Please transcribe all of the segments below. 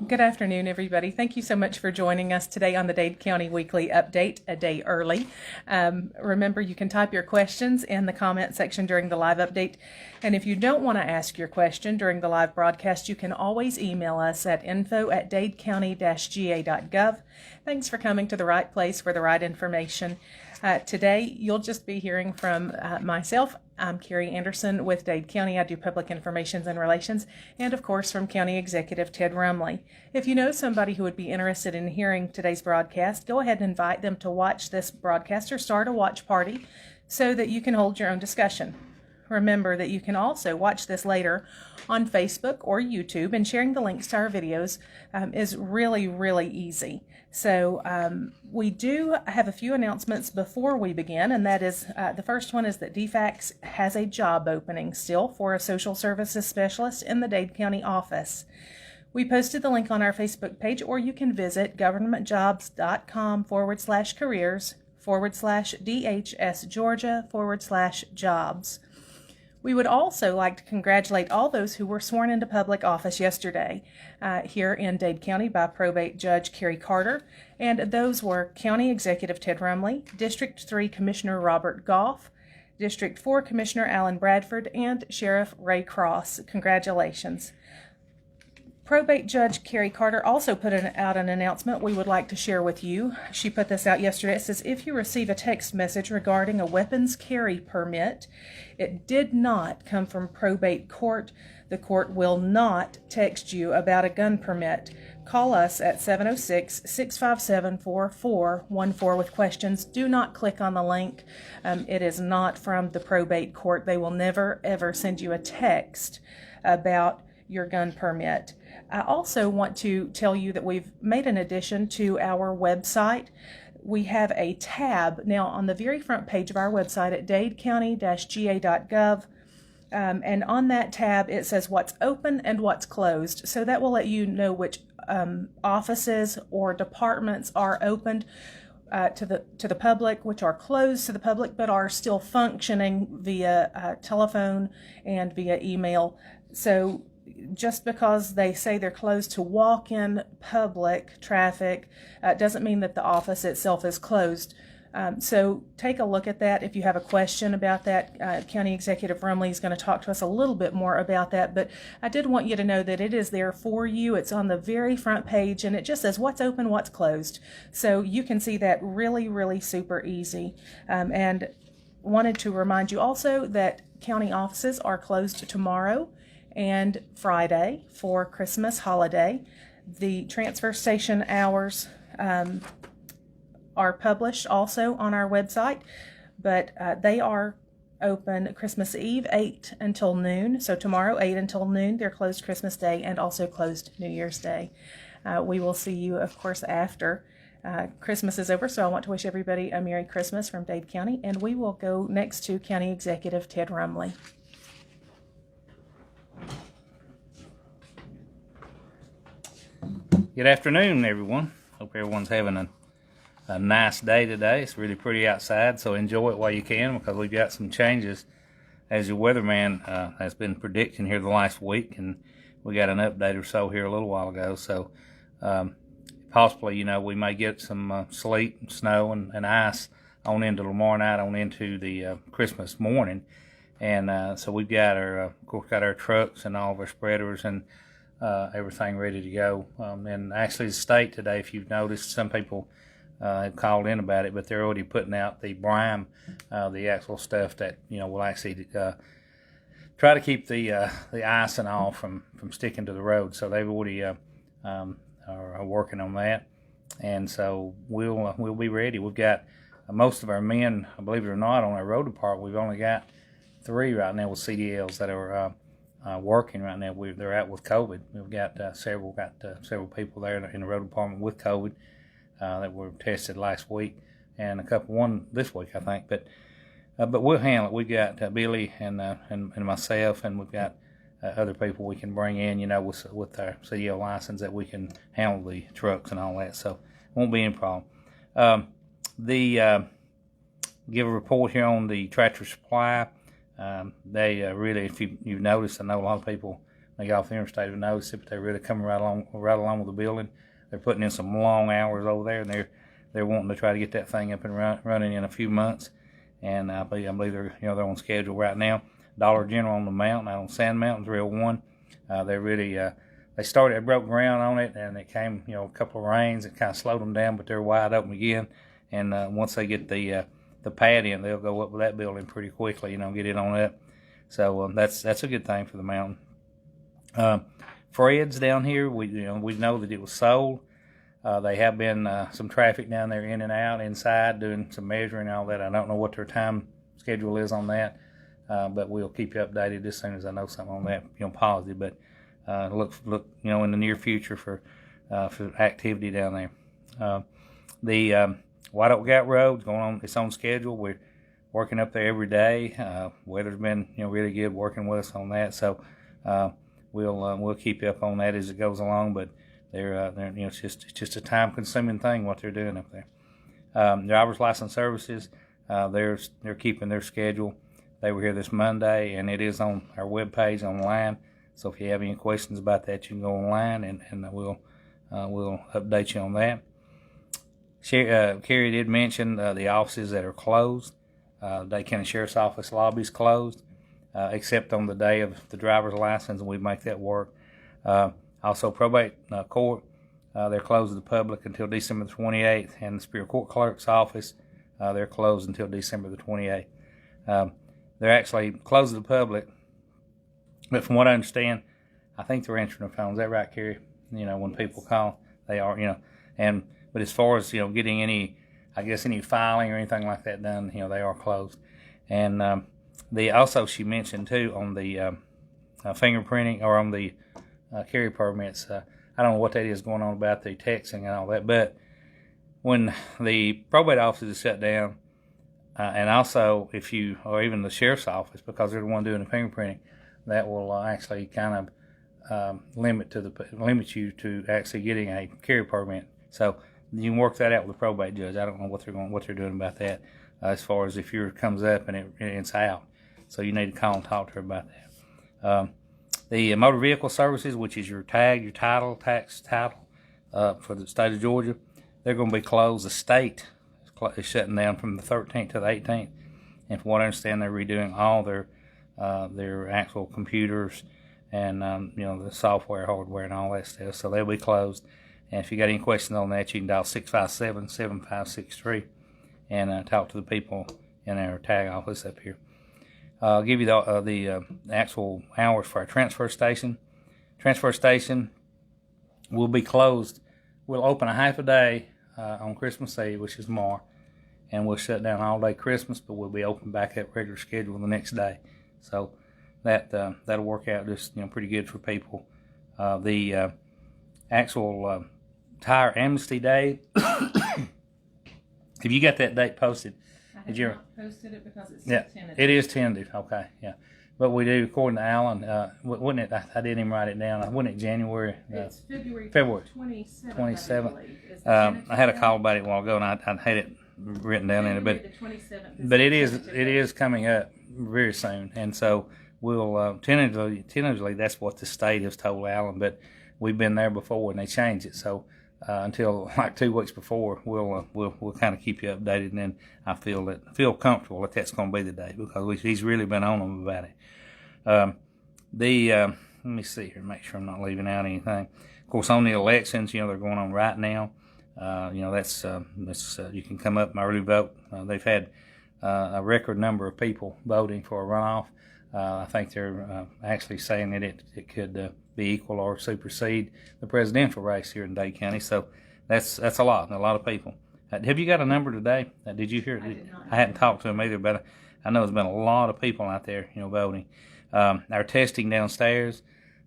Good afternoon, everybody. Thank you so much for joining us today on the Dade County Weekly Update, a day early. Remember, you can type your questions in the comment section during the live update. And if you don't want to ask your question during the live broadcast, you can always email us at info@dadecounty-ga.gov. Thanks for coming to the right place for the right information. Today, you'll just be hearing from myself. I'm Fauscett-Anderson with Dade County. I do public information and relations, and of course from County Executive Ted Rumley. If you know somebody who would be interested in hearing today's broadcast, go ahead and invite them to watch this broadcast or start a watch party so that you can hold your own discussion. Remember that you can also watch this later on Facebook or YouTube, and sharing the links to our videos is really, really easy. So we do have a few announcements before we begin, and that is the first one is that DFACS has a job opening still for a social services specialist in the Dade County office. We posted the link on our Facebook page, or you can visit governmentjobs.com/careers/DHS Georgia/jobs. We would also like to congratulate all those who were sworn into public office yesterday here in Dade County by Probate Judge Carey Carter, and those were County Executive Ted Rumley, District 3 Commissioner Robert Goff, District 4 Commissioner Alan Bradford, and Sheriff Ray Cross. Congratulations. Probate Judge Carey Carter also put out an announcement we would like to share with you. She put this out yesterday. It says, if you receive a text message regarding a weapons carry permit, it did not come from probate court. The court will not text you about a gun permit. Call us at 706-657-4414 with questions. Do not click on the link. It is not from the probate court. They will never, ever send you a text about your gun permit. I also want to tell you that we've made an addition to our website. We have a tab now on the very front page of our website at dadecounty-ga.gov. And on that tab, it says what's open and what's closed. So that will let you know which offices or departments are opened to the public, which are closed to the public, but are still functioning via telephone and via email. So just because they say they're closed to walk-in public traffic doesn't mean that the office itself is closed. So take a look at that. If you have a question about that, County Executive Rumley is going to talk to us a little bit more about that, but I did want you to know that it is there for you. It's on the very front page, and it just says what's open, what's closed. So you can see that really, really super easy. And wanted to remind you also that county offices are closed tomorrow and Friday for Christmas holiday. The transfer station hours are published also on our website, but they are open Christmas Eve 8 until noon. So tomorrow 8 until noon. They're closed Christmas Day and also closed New Year's Day. We will see you, of course, after Christmas is over. So I want to wish everybody a Merry Christmas from Dade County, and we will go next to County Executive Ted Rumley. Good afternoon, everyone. Hope everyone's having a nice day today. It's really pretty outside, so enjoy it while you can, because we've got some changes, as your weatherman has been predicting here the last week, and we got an update or so here a little while ago. So possibly, we may get some sleet and snow and ice on into tomorrow night, on into the Christmas morning. And so we've got of course, got our trucks and all of our spreaders and everything ready to go. And actually the state today, if you've noticed, some people have called in about it, but they're already putting out the brine, the actual stuff that, will actually try to keep the ice and all from sticking to the road. So they've already are working on that. And so we'll be ready. We've got most of our men, believe it or not, on our road department. We've only got 3 right now with CDLs that are working right now. They're out with COVID. We've got several people there in the road department with COVID that were tested last week. and one this week, I think. But we'll handle it. We got Billy and myself, and we've got other people we can bring in, with our CDL license that we can handle the trucks and all that. So it won't be any problem. Give a report here on the Tractor Supply. They really, if you've noticed, I know a lot of people when they get off the interstate have noticed it, but they're really coming right along with the building. They're putting in some long hours over there, and they're wanting to try to get that thing up and running in a few months. And I believe they're on schedule right now. Dollar General on the mountain, out on Sand Mountain 301. They really they broke ground on it, and it came a couple of rains. It kind of slowed them down, but they're wide open again. And once they get the pad in, they'll go up with that building pretty quickly. Get it on up. So that's a good thing for the mountain. Fred's down here. We know that it was sold. They have been some traffic down there in and out inside doing some measuring and all that. I don't know what their time schedule is on that, but we'll keep you updated as soon as I know something on that, positive. But look, in the near future for activity down there. The White Oak Gap Road's going on. It's on schedule. We're working up there every day. Weather's been really good working with us on that. So we'll keep you up on that as it goes along. But they're it's just a time-consuming thing what they're doing up there. Driver's license services, they're keeping their schedule. They were here this Monday, and it is on our webpage online. So if you have any questions about that, you can go online, and we'll update you on that. Carey did mention the offices that are closed. Dade County Sheriff's Office lobby's closed, except on the day of the driver's license, and we make that work. Also, probate court, they're closed to the public until December the 28th, and the Superior Court Clerk's office, they're closed until December the 28th. They're actually closed to the public, but from what I understand, I think they're answering the phone. Is that right, Carey? When people call, they are, but as far as, getting any filing or anything like that done, they are closed. And also she mentioned, too, on the fingerprinting, or on the carry permits, I don't know what that is going on about the texting and all that, but when the probate office is shut down, and also or even the sheriff's office, because they're the one doing the fingerprinting, that will actually kind of limit you to actually getting a carry permit. So you can work that out with the probate judge. I don't know what they're doing about that, as far as if yours comes up and it's out. So you need to call and talk to her about that. The motor vehicle services, which is your tax title for the state of Georgia, they're going to be closed. The state is shutting down from the 13th to the 18th, and from what I understand, they're redoing all their actual computers and the software, hardware, and all that stuff. So they'll be closed. And if you got any questions on that, you can dial 657-7563 and talk to the people in our tag office up here. I'll give you the actual hours for our transfer station. Transfer station will be closed. We'll open a half a day on Christmas Eve, which is tomorrow, and we'll shut down all day Christmas, but we'll be open back at regular schedule the next day. So that'll work out just pretty good for people. The actual tire amnesty day. Have you got that date posted? Did you not posted it because it's tentative? It is tentative. Okay, yeah. But we do, according to Alan, wasn't it? I didn't even write it down. Wasn't it January? It's February 27th. I had a call about it a while ago, and I had it written down in it. But it is coming up very soon, and so we'll tentatively that's what the state has told Alan. But we've been there before, and they changed it. So until like 2 weeks before, we'll kind of keep you updated, and then I feel comfortable that that's going to be the day, because he's really been on them about it. Let me see here, make sure I'm not leaving out anything. Of course, on the elections, they're going on right now. That's you can come up and early vote. They've had a record number of people voting for a runoff. I think they're actually saying that it could be equal or supersede the presidential race here in Dade County. So that's a lot of people. Have you got a number today? Did you hear it? I hadn't talked to them either, but I know there's been a lot of people out there, voting. Our testing downstairs,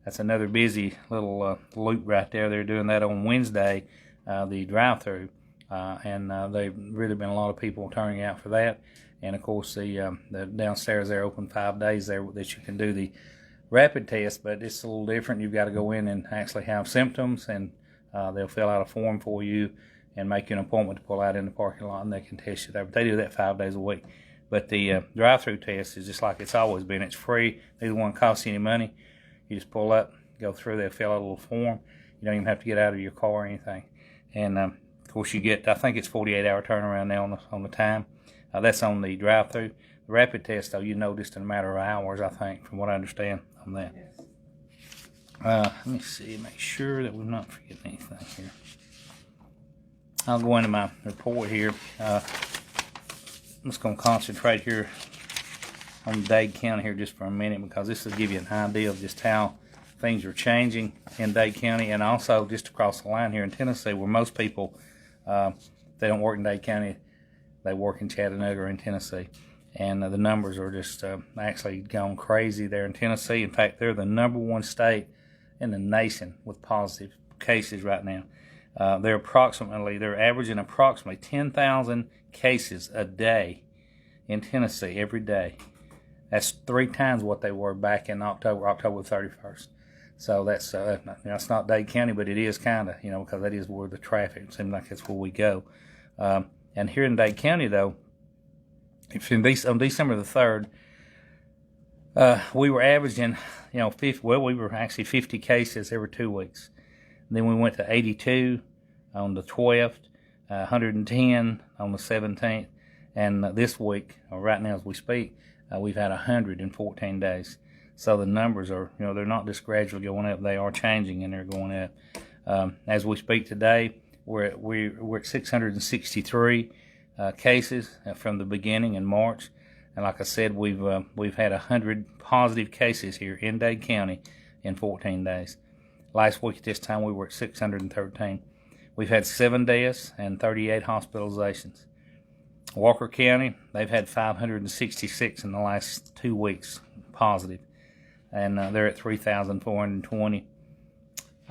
that's another busy little loop right there. They're doing that on Wednesday, the drive-through. and they've really been a lot of people turning out for that. And of course, the downstairs they're open 5 days there that you can do the rapid test, but it's a little different. You've got to go in and actually have symptoms, and they'll fill out a form for you and make you an appointment to pull out in the parking lot, and they can test you there. But they do that 5 days a week. But the drive-through test is just like it's always been. It's free. Neither one costs you any money. You just pull up, go through, they'll fill out a little form. You don't even have to get out of your car or anything. And of course, you get, I think it's 48-hour turnaround now on the time. That's on the drive-through. The rapid test, though, you know, just in a matter of hours, I think, from what I understand on that. Yes. Let me see, make sure that we're not forgetting anything here. I'll go into my report here. I'm just going to concentrate here on Dade County here just for a minute, because this will give you an idea of just how things are changing in Dade County, and also just across the line here in Tennessee, where most people, they don't work in Dade County, they work in Chattanooga or in Tennessee. And the numbers are just actually gone crazy there in Tennessee. In fact, they're the #1 state in the nation with positive cases right now. They're averaging approximately 10,000 cases a day in Tennessee every day. That's 3 times what they were back in October 31st. So that's not Dade County, but it is kind of, because that is where the traffic, it seems like that's where we go. And here in Dade County, though, on December the 3rd, we were averaging, we were actually 50 cases every 2 weeks. And then we went to 82 on the 12th, 110 on the 17th, and this week, or right now as we speak, we've had 100 in 14 days. So the numbers are, they're not just gradually going up; they are changing and they're going up. As we speak today, we're at 663 cases from the beginning in March, and like I said, we've had 100 positive cases here in Dade County in 14 days. Last week at this time, we were at 613. We've had 7 deaths and 38 hospitalizations. Walker County, they've had 566 in the last 2 weeks positive, and they're at 3,420.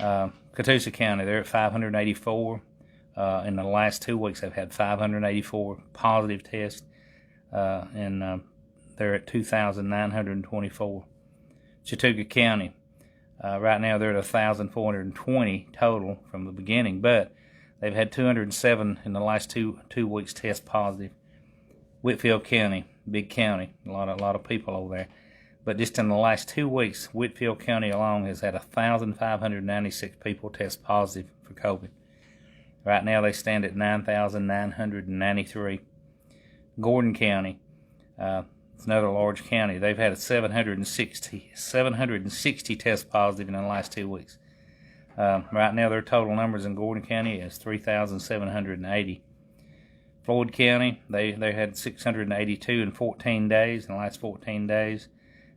Catoosa County, they're at 584. In the last 2 weeks, they've had 584 positive tests, and they're at 2,924. Chattooga County, right now they're at 1,420 total from the beginning, but they've had 207 in the last two weeks test positive. Whitfield County, big county, a lot of people over there. But just in the last 2 weeks, Whitfield County alone has had 1,596 people test positive for COVID. Right now they stand at 9,993. Gordon County, it's another large county. They've had 760 tests positive in the last 2 weeks. Right now their total numbers in Gordon County is 3,780. Floyd County, they had 682 in 14 days, in the last 14 days,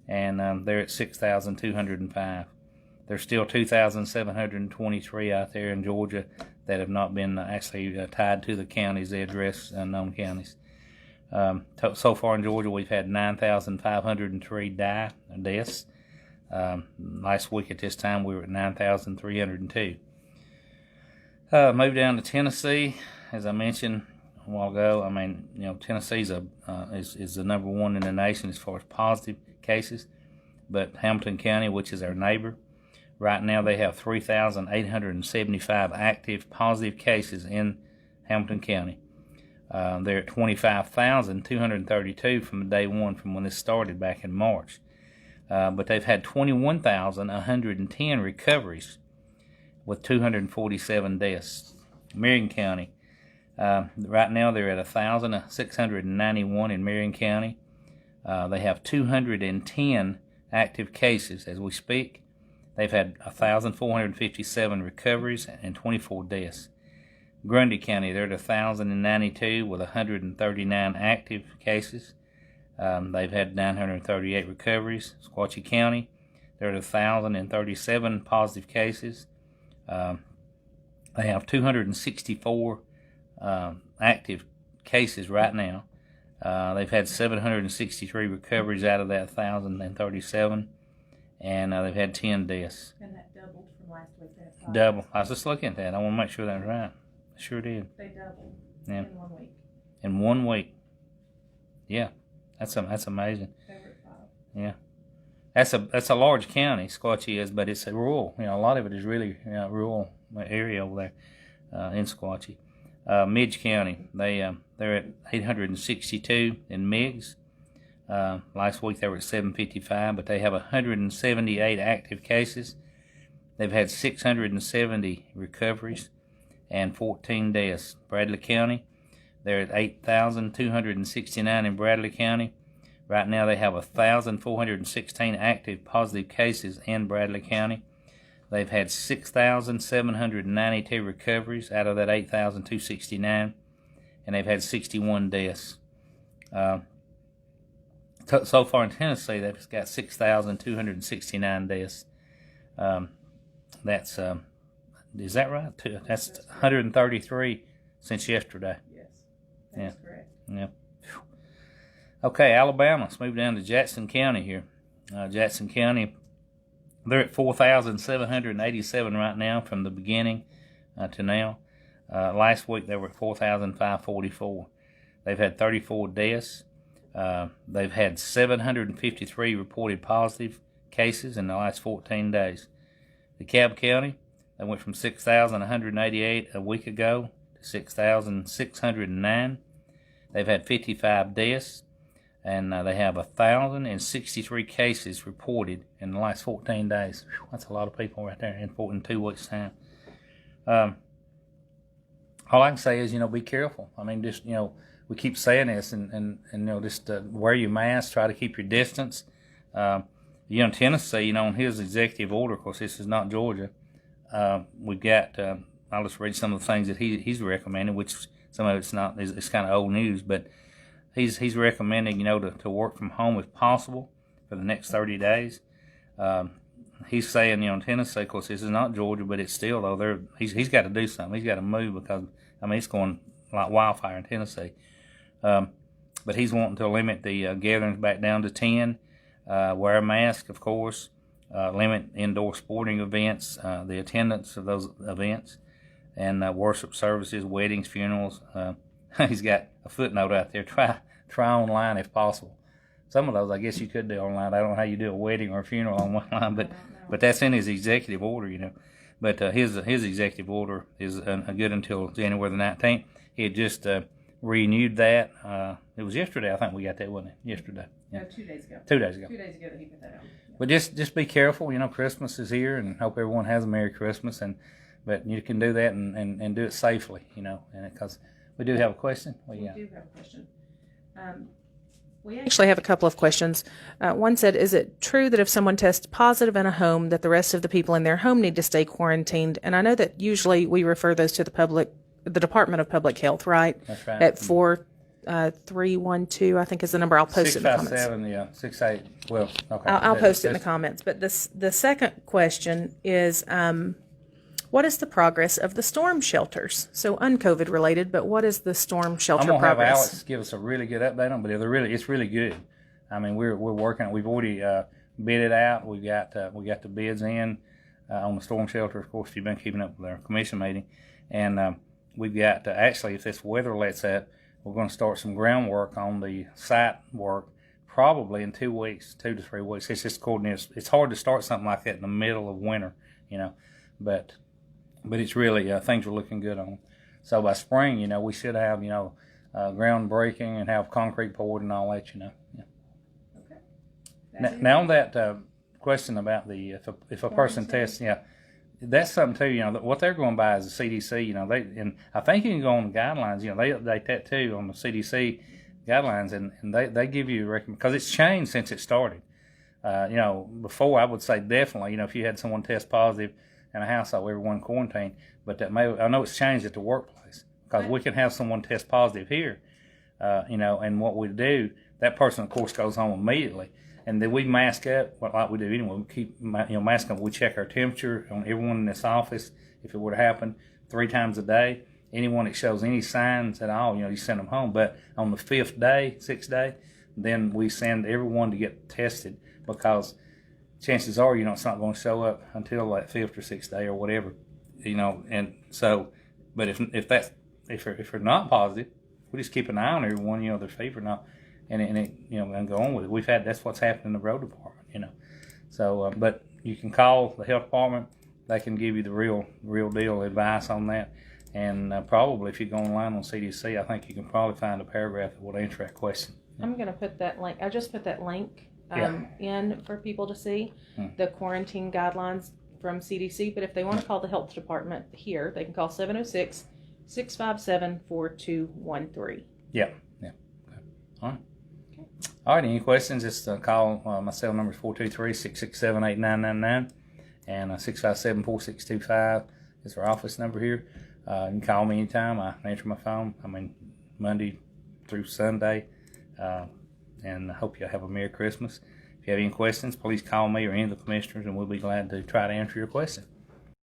and they're at 6,205. There's still 2,723 out there in Georgia that have not been actually tied to the counties, the address unknown counties. So far in Georgia, we've had 9,503 deaths. Last week at this time, we were at 9,302. Moved down to Tennessee, as I mentioned a while ago. Tennessee's is the #1 in the nation as far as positive cases, but Hamilton County, which is our neighbor, right now they have 3,875 active positive cases in Hamilton County. They're at 25,232 from day one, from when this started back in March. But they've had 21,110 recoveries with 247 deaths. Marion County, right now they're at 1,691 in Marion County. They have 210 active cases as we speak. They've had 1,457 recoveries and 24 deaths. Grundy County, they're at 1,092 with 139 active cases. They've had 938 recoveries. Sequatchie County, they're at 1,037 positive cases. They have 264 active cases right now. They've had 763 recoveries out of that 1,037, and they've had 10 deaths. And that doubled from last week. Double. I was just looking at that. I want to make sure that's right. Sure did. They doubled Yeah. in 1 week. In 1 week. Yeah, that's amazing. They were at 5. Yeah, that's a large county, Squatchy is, but it's a rural. A lot of it is really rural area over there in Squatchy. Midge County, they're at 862 in Meigs. Last week they were at 755, but they have 178 active cases. They've had 670 recoveries and 14 deaths. Bradley County, they're at 8,269 in Bradley County. Right now they have 1,416 active positive cases in Bradley County. They've had 6,792 recoveries out of that 8,269, and they've had 61 deaths. So far in Tennessee, they've got 6,269 deaths. That's is that right? That's 133 since yesterday. Yes, that's correct. Yeah. Okay, Alabama. Let's move down to Jackson County here. Jackson County, they're at 4,787 right now from the beginning to now. Last week they were at 4,544. They've had 34 deaths. They've had 753 reported positive cases in the last 14 days. DeKalb County, they went from 6,188 a week ago to 6,609. They've had 55 deaths, and they have 1,063 cases reported in the last 14 days. Whew, that's a lot of people right there in 2 weeks' time. All I can say is, be careful. I mean, just, we keep saying this, and just wear your mask, try to keep your distance. Tennessee, on his executive order, of course, this is not Georgia. We've got, I'll just read some of the things that he's recommending, which some of it's not, it's kind of old news, but he's recommending, to work from home if possible for the next 30 days. He's saying, in Tennessee, of course, this is not Georgia, but it's still, though, he's got to do something. He's got to move because, it's going like wildfire in Tennessee. But he's wanting to limit the gatherings back down to 10. Wear a mask, of course. Limit indoor sporting events, the attendance of those events, and worship services, weddings, funerals. He's got a footnote out there. Try online if possible. Some of those I guess you could do online. I don't know how you do a wedding or a funeral online, but that's in his executive order, But his executive order is good until January the 19th. He had just renewed that. It was yesterday, I think we got that, wasn't it? Yesterday. Yeah. No, 2 days ago. 2 days ago. 2 days ago that he put that out. Yeah. But just be careful. Christmas is here, and hope everyone has a Merry Christmas. But you can do that and do it safely, and because we do have a question. We do have a question. We actually have a couple of questions. One said, is it true that if someone tests positive in a home that the rest of the people in their home need to stay quarantined? And I know that usually we refer those to the Department of Public Health, right? That's right. At 4312, I think is the number. I'll post it in the comments. 657, 68. Well, okay. I'll post it in the comments. But the second question is, what is the progress of the storm shelters? So un-COVID related, but what is the storm shelter progress? I'm gonna have Alex give us a really good update on, but it's really good. I mean, we're working. We've already bid it out. We got the bids in on the storm shelter. Of course, if you've been keeping up with our commission meeting, and we've got actually, if this weather lets up, we're going to start some groundwork on the site work probably in 2 weeks, 2 to 3 weeks. It's just coordinated. It's hard to start something like that in the middle of winter, but it's really, things are looking good on. So by spring, we should have, ground breaking and have concrete poured and all that, Yeah. Okay. Now on that question about the if a person tests, that's something too. What they're going by is the CDC. And I think you can go on the guidelines. They update that too on the CDC guidelines, and they give you because it's changed since it started. Before I would say definitely. If you had someone test positive in a household, everyone quarantined. But I know it's changed at the workplace because we can have someone test positive here. And what we do, that person of course goes home immediately. And then we mask up, like we do anyway. We keep masking up. We check our temperature on everyone in this office. If it were to happen 3 times a day, anyone that shows any signs at all, you send them home. But on the 5th day, 6th day, then we send everyone to get tested because chances are, it's not going to show up until that 5th or 6th day or whatever, And so But if they're not positive, we just keep an eye on everyone, their fever not, and it, and go on with it. That's what's happened in the road department, So, but you can call the health department. They can give you the real deal advice on that. And probably if you go online on CDC, I think you can probably find a paragraph that will answer that question. I'm going to put that link. I just put that link in for people to see the quarantine guidelines from CDC. But if they want to call the health department here, they can call 706-657-4213. Yeah. Okay. All right. Okay. All right. Any questions? Just call my cell number is 423-667-8999 and 657-4625 is our office number here. You can call me anytime. I answer my phone. Monday through Sunday. And I hope you have a Merry Christmas. If you have any questions, please call me or any of the commissioners, and we'll be glad to try to answer your question.